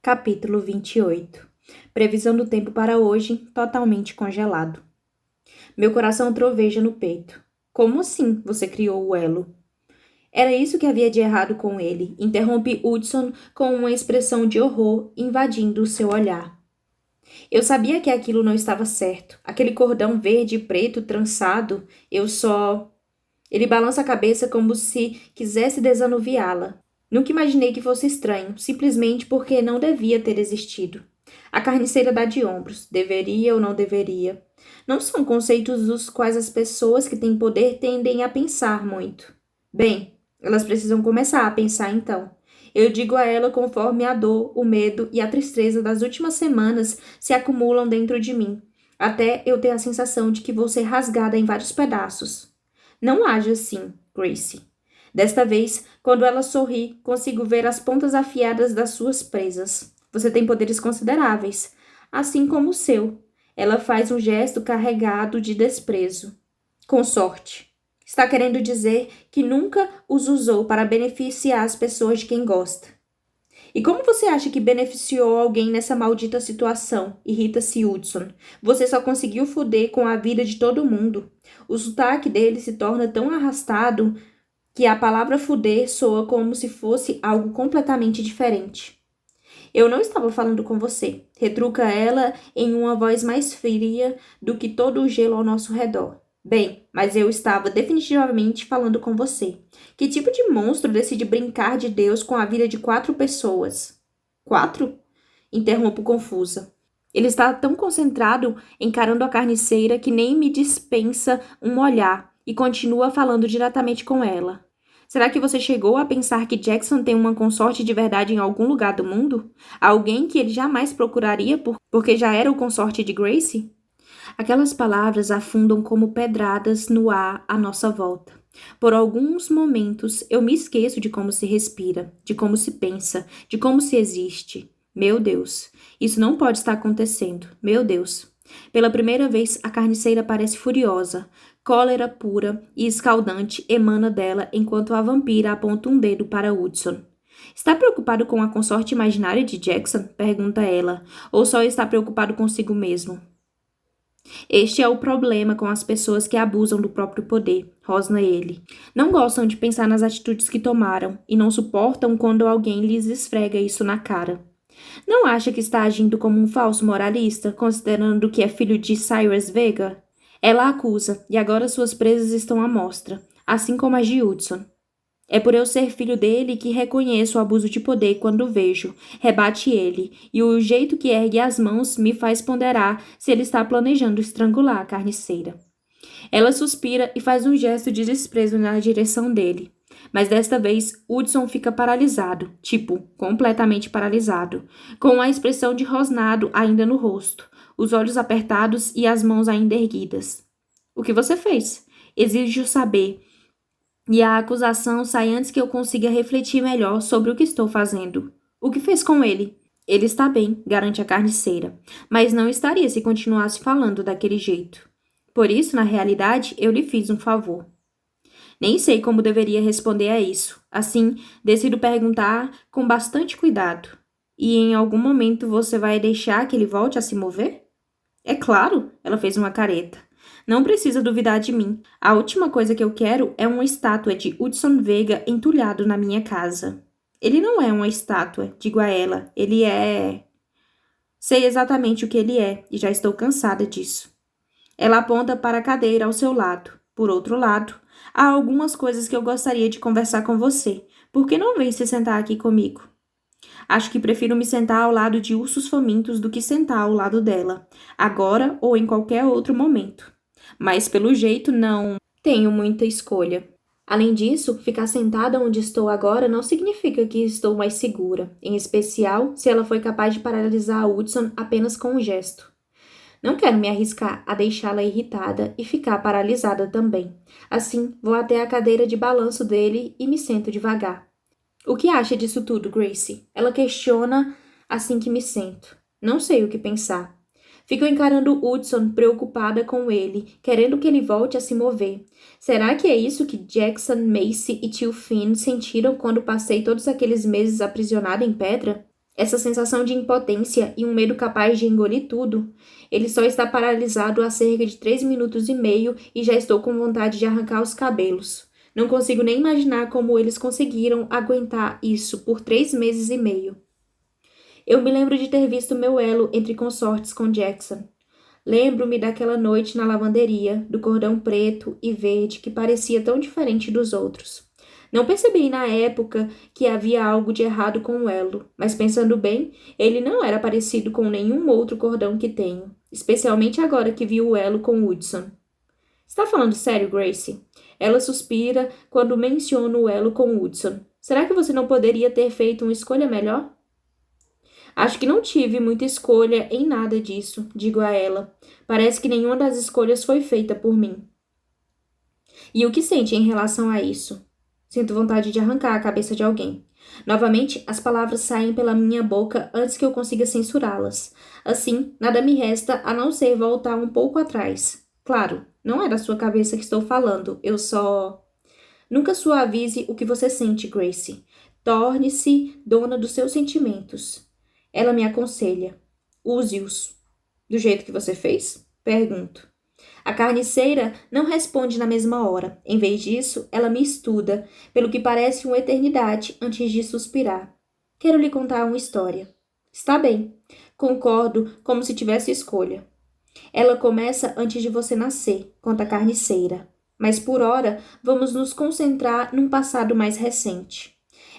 Capítulo 28. Previsão do tempo para hoje, totalmente congelado. Meu coração troveja no peito. Como assim você criou o elo? Era isso que havia de errado com ele, interrompe Hudson com uma expressão de horror invadindo o seu olhar. Eu sabia que aquilo não estava certo. Aquele cordão verde e preto trançado, Ele balança a cabeça como se quisesse desanuviá-la. Nunca imaginei que fosse estranho, simplesmente porque não devia ter existido. A carniceira dá de ombros. Deveria ou não deveria? Não são conceitos dos quais as pessoas que têm poder tendem a pensar muito. Bem, elas precisam começar a pensar então. Eu digo a ela conforme a dor, o medo e a tristeza das últimas semanas se acumulam dentro de mim, até eu ter a sensação de que vou ser rasgada em vários pedaços. Não haja assim, Gracie. Desta vez, quando ela sorri, consigo ver as pontas afiadas das suas presas. Você tem poderes consideráveis, assim como o seu. Ela faz um gesto carregado de desprezo. Com sorte. Está querendo dizer que nunca os usou para beneficiar as pessoas de quem gosta. E como você acha que beneficiou alguém nessa maldita situação? Irrita-se Hudson. Você só conseguiu foder com a vida de todo mundo. O sotaque dele se torna tão arrastado que a palavra fuder soa como se fosse algo completamente diferente. Eu não estava falando com você, retruca ela em uma voz mais fria do que todo o gelo ao nosso redor. Bem, mas eu estava definitivamente falando com você. Que tipo de monstro decide brincar de Deus com a vida de 4 pessoas? 4? Interrompo confusa. Ele está tão concentrado encarando a carniceira que nem me dispensa um olhar e continua falando diretamente com ela. Será que você chegou a pensar que Jackson tem uma consorte de verdade em algum lugar do mundo? Alguém que ele jamais procuraria porque já era o consorte de Gracie? Aquelas palavras afundam como pedradas no ar à nossa volta. Por alguns momentos eu me esqueço de como se respira, de como se pensa, de como se existe. Meu Deus, isso não pode estar acontecendo. Meu Deus. Pela primeira vez, a carniceira parece furiosa. Cólera pura e escaldante emana dela enquanto a vampira aponta um dedo para Hudson. Está preocupado com a consorte imaginária de Jackson? Pergunta ela. Ou só está preocupado consigo mesmo? Este é o problema com as pessoas que abusam do próprio poder, rosna ele. Não gostam de pensar nas atitudes que tomaram e não suportam quando alguém lhes esfrega isso na cara. Não acha que está agindo como um falso moralista, considerando que é filho de Cyrus Vega? Ela acusa, e agora suas presas estão à mostra, assim como as de Hudson. É por eu ser filho dele que reconheço o abuso de poder quando vejo, rebate ele, e o jeito que ergue as mãos me faz ponderar se ele está planejando estrangular a carniceira. Ela suspira e faz um gesto de desprezo na direção dele. Mas desta vez, Hudson fica paralisado, completamente paralisado, com a expressão de rosnado ainda no rosto, os olhos apertados e as mãos ainda erguidas. O que você fez? Exijo saber. E a acusação sai antes que eu consiga refletir melhor sobre o que estou fazendo. O que fez com ele? Ele está bem, garante a carniceira, mas não estaria se continuasse falando daquele jeito. Por isso, na realidade, eu lhe fiz um favor. Nem sei como deveria responder a isso. Assim, decido perguntar com bastante cuidado. E em algum momento você vai deixar que ele volte a se mover? É claro, ela fez uma careta. Não precisa duvidar de mim. A última coisa que eu quero é uma estátua de Hudson Vega entulhado na minha casa. Ele não é uma estátua, digo a ela. Ele é... Sei exatamente o que ele é, e já estou cansada disso. Ela aponta para a cadeira ao seu lado. Por outro lado, há algumas coisas que eu gostaria de conversar com você. Por que não vem se sentar aqui comigo? Acho que prefiro me sentar ao lado de ursos famintos do que sentar ao lado dela, agora ou em qualquer outro momento. Mas, pelo jeito, não tenho muita escolha. Além disso, ficar sentada onde estou agora não significa que estou mais segura, em especial se ela foi capaz de paralisar a Hudson apenas com um gesto. Não quero me arriscar a deixá-la irritada e ficar paralisada também. Assim, vou até a cadeira de balanço dele e me sento devagar. O que acha disso tudo, Gracie? Ela questiona assim que me sento. Não sei o que pensar. Fico encarando Hudson, preocupada com ele, querendo que ele volte a se mover. Será que é isso que Jackson, Macy e tio Finn sentiram quando passei todos aqueles meses aprisionada em pedra? Essa sensação de impotência e um medo capaz de engolir tudo. Ele só está paralisado há cerca de 3 minutos e meio e já estou com vontade de arrancar os cabelos. Não consigo nem imaginar como eles conseguiram aguentar isso por 3 meses e meio. Eu me lembro de ter visto meu elo entre consortes com Jackson. Lembro-me daquela noite na lavanderia, do cordão preto e verde que parecia tão diferente dos outros. Não percebi na época que havia algo de errado com o elo, mas pensando bem, ele não era parecido com nenhum outro cordão que tenho, especialmente agora que vi o elo com Woodson. Está falando sério, Gracie? Ela suspira quando menciono o elo com Woodson. Será que você não poderia ter feito uma escolha melhor? Acho que não tive muita escolha em nada disso, digo a ela. Parece que nenhuma das escolhas foi feita por mim. E o que sente em relação a isso? Sinto vontade de arrancar a cabeça de alguém. Novamente, as palavras saem pela minha boca antes que eu consiga censurá-las. Assim, nada me resta a não ser voltar um pouco atrás. Claro, não é da sua cabeça que estou falando, eu só... Nunca suavize o que você sente, Gracie. Torne-se dona dos seus sentimentos. Ela me aconselha. Use-os. Do jeito que você fez? Pergunto. A carniceira não responde na mesma hora. Em vez disso, ela me estuda, pelo que parece uma eternidade antes de suspirar. Quero lhe contar uma história. Está bem. Concordo, como se tivesse escolha. Ela começa antes de você nascer, conta a carniceira. Mas por ora, vamos nos concentrar num passado mais recente.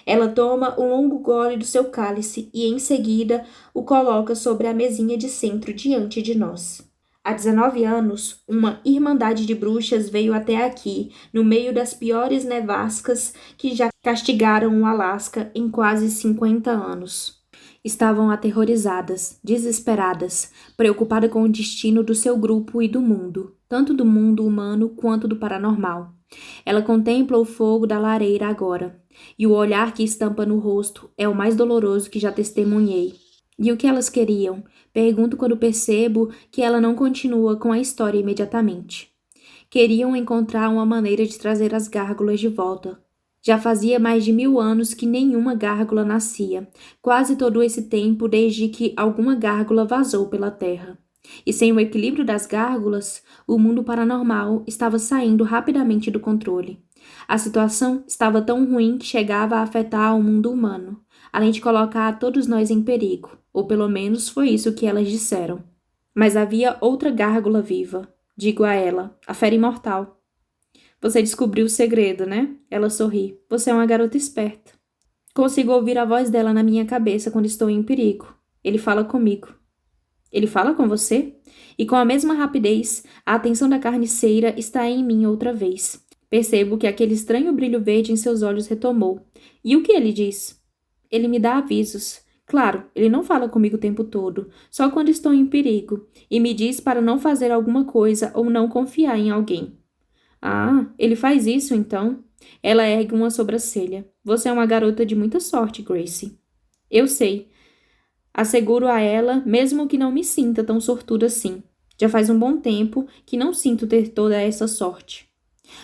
Ela toma um longo gole do seu cálice e, em seguida, o coloca sobre a mesinha de centro diante de nós. Há 19 anos, uma irmandade de bruxas veio até aqui, no meio das piores nevascas que já castigaram o Alasca em quase 50 anos. Estavam aterrorizadas, desesperadas, preocupadas com o destino do seu grupo e do mundo, tanto do mundo humano quanto do paranormal. Ela contempla o fogo da lareira agora, e o olhar que estampa no rosto é o mais doloroso que já testemunhei. E o que elas queriam? Pergunto quando percebo que ela não continua com a história imediatamente. Queriam encontrar uma maneira de trazer as gárgulas de volta. Já fazia mais de 1000 anos que nenhuma gárgula nascia, quase todo esse tempo desde que alguma gárgula vazou pela terra. E sem o equilíbrio das gárgulas, o mundo paranormal estava saindo rapidamente do controle. A situação estava tão ruim que chegava a afetar o mundo humano, além de colocar todos nós em perigo, ou pelo menos foi isso que elas disseram. Mas havia outra gárgula viva, digo a ela, a fera imortal. Você descobriu o segredo, né? Ela sorri. Você é uma garota esperta. Consigo ouvir a voz dela na minha cabeça quando estou em perigo. Ele fala comigo. Ele fala com você? E com a mesma rapidez, a atenção da carniceira está em mim outra vez. Percebo que aquele estranho brilho verde em seus olhos retomou. E o que ele diz? Ele me dá avisos. Claro, ele não fala comigo o tempo todo, só quando estou em perigo, e me diz para não fazer alguma coisa ou não confiar em alguém. Ah, ele faz isso, então? Ela ergue uma sobrancelha. Você é uma garota de muita sorte, Gracie. Eu sei. Asseguro a ela, mesmo que não me sinta tão sortuda assim. Já faz um bom tempo que não sinto ter toda essa sorte.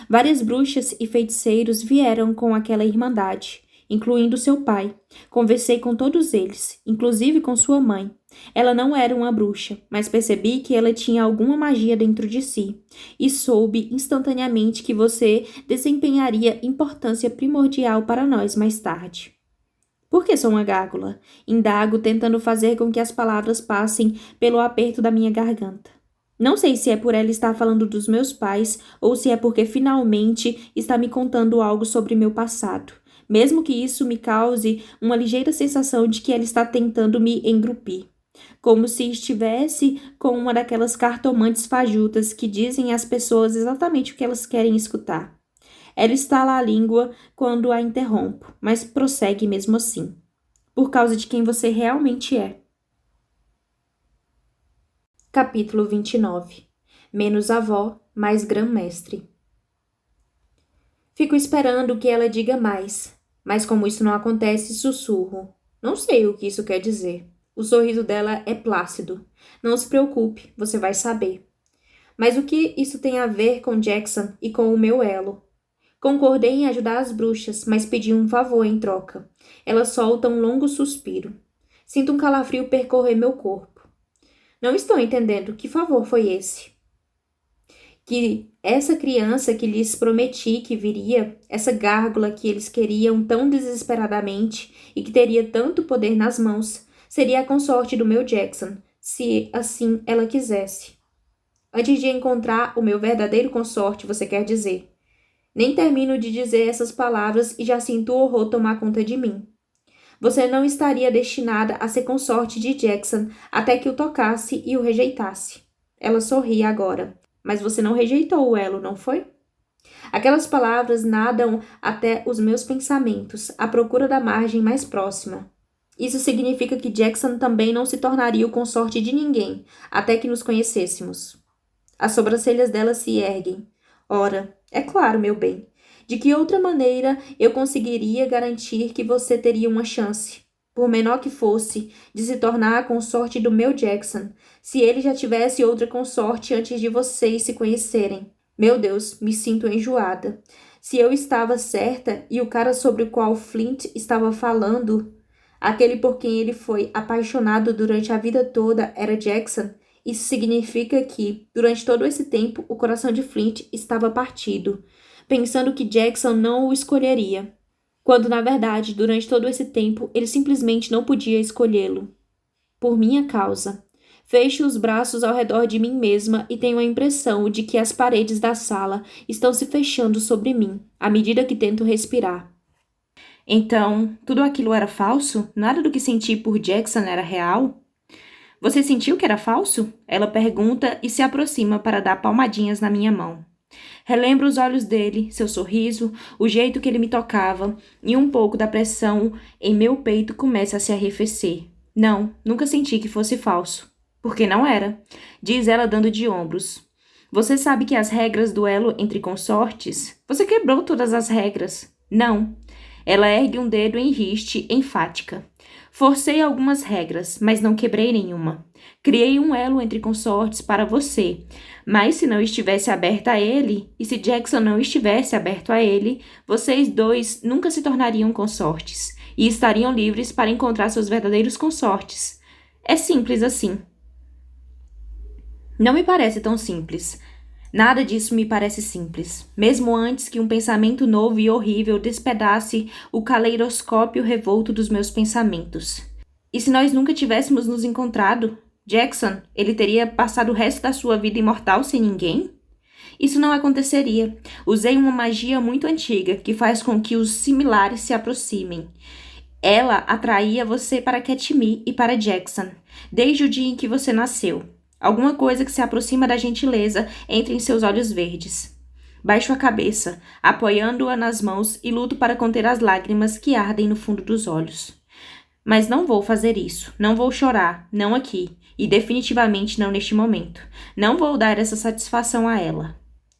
Várias bruxas e feiticeiros vieram com aquela irmandade, incluindo seu pai. Conversei com todos eles, inclusive com sua mãe. Ela não era uma bruxa, mas percebi que ela tinha alguma magia dentro de si, e soube instantaneamente que você desempenharia importância primordial para nós mais tarde. Por que sou uma gárgula? Indago, tentando fazer com que as palavras passem pelo aperto da minha garganta. Não sei se é por ela estar falando dos meus pais ou se é porque finalmente está me contando algo sobre meu passado, mesmo que isso me cause uma ligeira sensação de que ela está tentando me engrupir. Como se estivesse com uma daquelas cartomantes fajutas que dizem às pessoas exatamente o que elas querem escutar. Ela estala a língua quando a interrompo, mas prossegue mesmo assim. Por causa de quem você realmente é. Capítulo 29. Menos avó, mais grã-mestre. Fico esperando que ela diga mais, mas como isso não acontece, sussurro. Não sei o que isso quer dizer. O sorriso dela é plácido. Não se preocupe, você vai saber. Mas o que isso tem a ver com Jackson e com o meu elo? Concordei em ajudar as bruxas, mas pedi um favor em troca. Ela solta um longo suspiro. Sinto um calafrio percorrer meu corpo. Não estou entendendo que favor foi esse. Que essa criança que lhes prometi que viria, essa gárgula que eles queriam tão desesperadamente e que teria tanto poder nas mãos, seria a consorte do meu Jackson, se assim ela quisesse. Antes de encontrar o meu verdadeiro consorte, você quer dizer. Nem termino de dizer essas palavras e já sinto o horror tomar conta de mim. Você não estaria destinada a ser consorte de Jackson até que o tocasse e o rejeitasse. Ela sorria agora. Mas você não rejeitou o elo, não foi? Aquelas palavras nadam até os meus pensamentos, à procura da margem mais próxima. Isso significa que Jackson também não se tornaria o consorte de ninguém, até que nos conhecêssemos. As sobrancelhas dela se erguem. Ora, é claro, meu bem. De que outra maneira eu conseguiria garantir que você teria uma chance, por menor que fosse, de se tornar a consorte do meu Jackson, se ele já tivesse outra consorte antes de vocês se conhecerem? Meu Deus, me sinto enjoada. Se eu estava certa e o cara sobre o qual Flint estava falando, aquele por quem ele foi apaixonado durante a vida toda, era Jackson, isso significa que, durante todo esse tempo, o coração de Flint estava partido, pensando que Jackson não o escolheria, quando, na verdade, durante todo esse tempo, ele simplesmente não podia escolhê-lo. Por minha causa. Fecho os braços ao redor de mim mesma e tenho a impressão de que as paredes da sala estão se fechando sobre mim, à medida que tento respirar. Então, tudo aquilo era falso? Nada do que senti por Jackson era real? Você sentiu que era falso? Ela pergunta e se aproxima para dar palmadinhas na minha mão. Relembro os olhos dele, seu sorriso, o jeito que ele me tocava, e um pouco da pressão em meu peito começa a se arrefecer. Não, nunca senti que fosse falso. Porque não era, diz ela dando de ombros. Você sabe que as regras do elo entre consortes? Você quebrou todas as regras. Não. Ela ergue um dedo em riste, enfática. Forcei algumas regras, mas não quebrei nenhuma. Criei um elo entre consortes para você, mas se não estivesse aberta a ele, e se Jackson não estivesse aberto a ele, vocês dois nunca se tornariam consortes, e estariam livres para encontrar seus verdadeiros consortes. É simples assim. Não me parece tão simples. Nada disso me parece simples, mesmo antes que um pensamento novo e horrível despedace o caleidoscópio revolto dos meus pensamentos. E se nós nunca tivéssemos nos encontrado? Jackson, ele teria passado o resto da sua vida imortal sem ninguém? Isso não aconteceria. Usei uma magia muito antiga que faz com que os similares se aproximem. Ela atraía você para Katmai e para Jackson, desde o dia em que você nasceu. Alguma coisa que se aproxima da gentileza entra em seus olhos verdes. Baixo a cabeça, apoiando-a nas mãos e luto para conter as lágrimas que ardem no fundo dos olhos. Mas não vou fazer isso. Não vou chorar. Não aqui. E definitivamente não neste momento. Não vou dar essa satisfação a ela.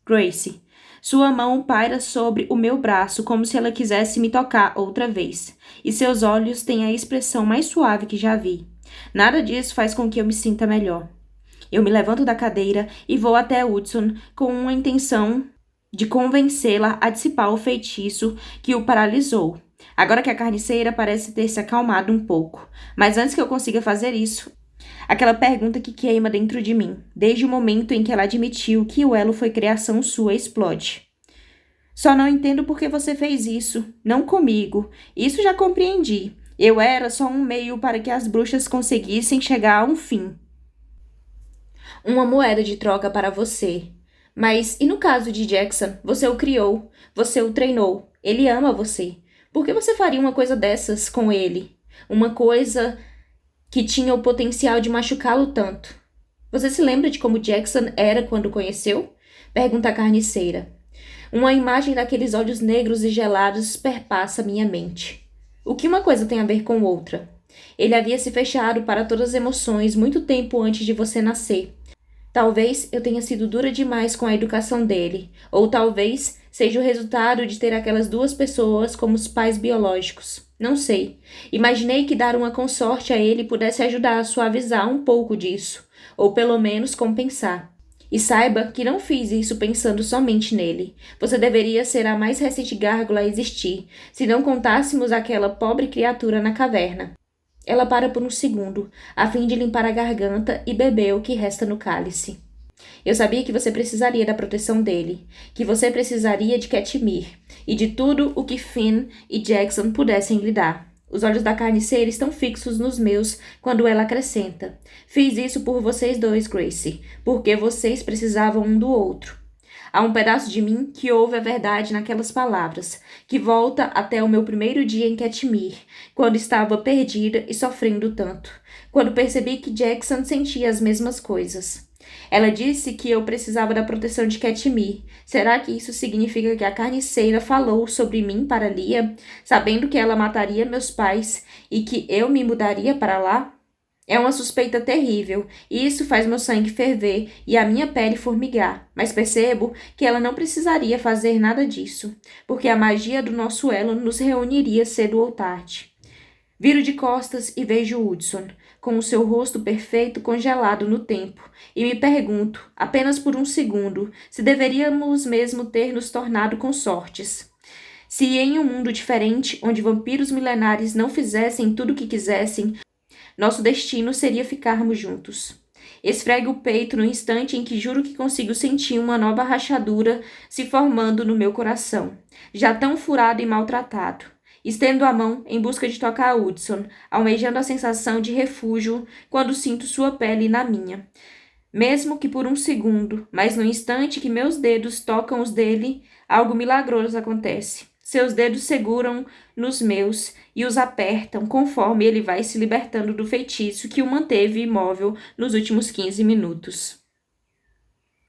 Grace, sua mão paira sobre o meu braço como se ela quisesse me tocar outra vez. E seus olhos têm a expressão mais suave que já vi. Nada disso faz com que eu me sinta melhor. Eu me levanto da cadeira e vou até Hudson com uma intenção de convencê-la a dissipar o feitiço que o paralisou. Agora que a carniceira parece ter se acalmado um pouco. Mas antes que eu consiga fazer isso, aquela pergunta que queima dentro de mim, desde o momento em que ela admitiu que o elo foi criação sua, explode. Só não entendo por que você fez isso. Não comigo. Isso já compreendi. Eu era só um meio para que as bruxas conseguissem chegar a um fim. Uma moeda de troca para você. Mas, e no caso de Jackson? Você o criou, você o treinou, ele ama você. Por que você faria uma coisa dessas com ele? Uma coisa que tinha o potencial de machucá-lo tanto. Você se lembra de como Jackson era quando o conheceu? Pergunta a carniceira. Uma imagem daqueles olhos negros e gelados perpassa minha mente. O que uma coisa tem a ver com outra? Ele havia se fechado para todas as emoções muito tempo antes de você nascer. Talvez eu tenha sido dura demais com a educação dele, ou talvez seja o resultado de ter aquelas duas pessoas como os pais biológicos. Não sei. Imaginei que dar uma consorte a ele pudesse ajudar a suavizar um pouco disso, ou pelo menos compensar. E saiba que não fiz isso pensando somente nele. Você deveria ser a mais recente gárgula a existir, se não contássemos aquela pobre criatura na caverna. Ela para por um segundo, a fim de limpar a garganta e beber o que resta no cálice. Eu sabia que você precisaria da proteção dele, que você precisaria de Catmir e de tudo o que Finn e Jackson pudessem lhe dar. Os olhos da carniceira estão fixos nos meus quando ela acrescenta: Fiz isso por vocês dois, Gracie, porque vocês precisavam um do outro. Há um pedaço de mim que ouve a verdade naquelas palavras, que volta até o meu primeiro dia em Catmir, quando estava perdida e sofrendo tanto, quando percebi que Jackson sentia as mesmas coisas. Ela disse que eu precisava da proteção de Catmir. Será que isso significa que a carniceira falou sobre mim para Lia, sabendo que ela mataria meus pais e que eu me mudaria para lá? É uma suspeita terrível, e isso faz meu sangue ferver e a minha pele formigar, mas percebo que ela não precisaria fazer nada disso, porque a magia do nosso elo nos reuniria cedo ou tarde. Viro de costas e vejo Hudson, com o seu rosto perfeito congelado no tempo, e me pergunto, apenas por um segundo, se deveríamos mesmo ter nos tornado consortes. Se em um mundo diferente, onde vampiros milenares não fizessem tudo o que quisessem, nosso destino seria ficarmos juntos. Esfrego o peito no instante em que juro que consigo sentir uma nova rachadura se formando no meu coração, já tão furado e maltratado. Estendo a mão em busca de tocar a Hudson, almejando a sensação de refúgio quando sinto sua pele na minha. Mesmo que por um segundo, mas no instante que meus dedos tocam os dele, algo milagroso acontece. Seus dedos seguram nos meus e os apertam conforme ele vai se libertando do feitiço que o manteve imóvel nos últimos 15 minutos.